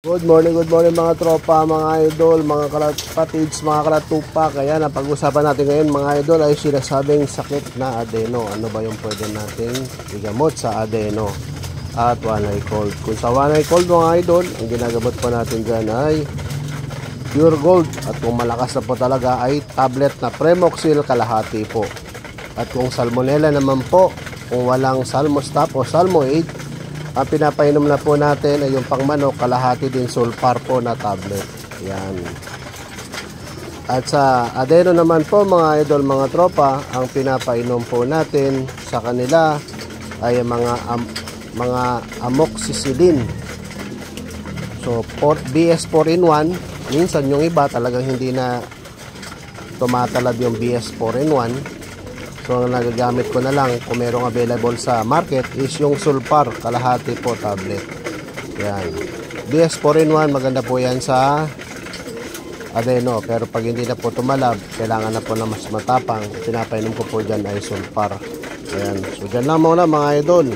Good morning mga tropa, mga idol, mga kalapatids, mga kalatupak. Kaya ang pag-usapan natin ngayon mga idol ay sinasabing sakit na adeno. Ano ba yung pwede nating igamot sa adeno at one eye cold? Kung sa one eye cold mga idol, ang ginagamot po natin dyan ay pure gold. At kung malakas na po talaga ay tablet na Premoxil kalahati po. At kung salmonella naman po, kung walang Salmostap o Salmoid, ang pinapainom na po natin ay yung pangmanok, kalahati din Sulfar po na tablet. Yan. At sa adeno naman po mga idol, mga tropa, ang pinapainom po natin sa kanila ay mga amoxicillin. So BS 4-in-1, minsan yung iba talagang hindi na tumatalab yung BS 4-in-1. So ang nagagamit ko na lang kung merong available sa market is yung Sulfar kalahati po tablet. Yan. BS 4-in-1, maganda po yan sa adeno. Pero pag hindi na po tumalab, kailangan na po na mas matapang. Pinapainom ko po dyan ay Sulfar. Ayan. So dyan lang muna mga idol.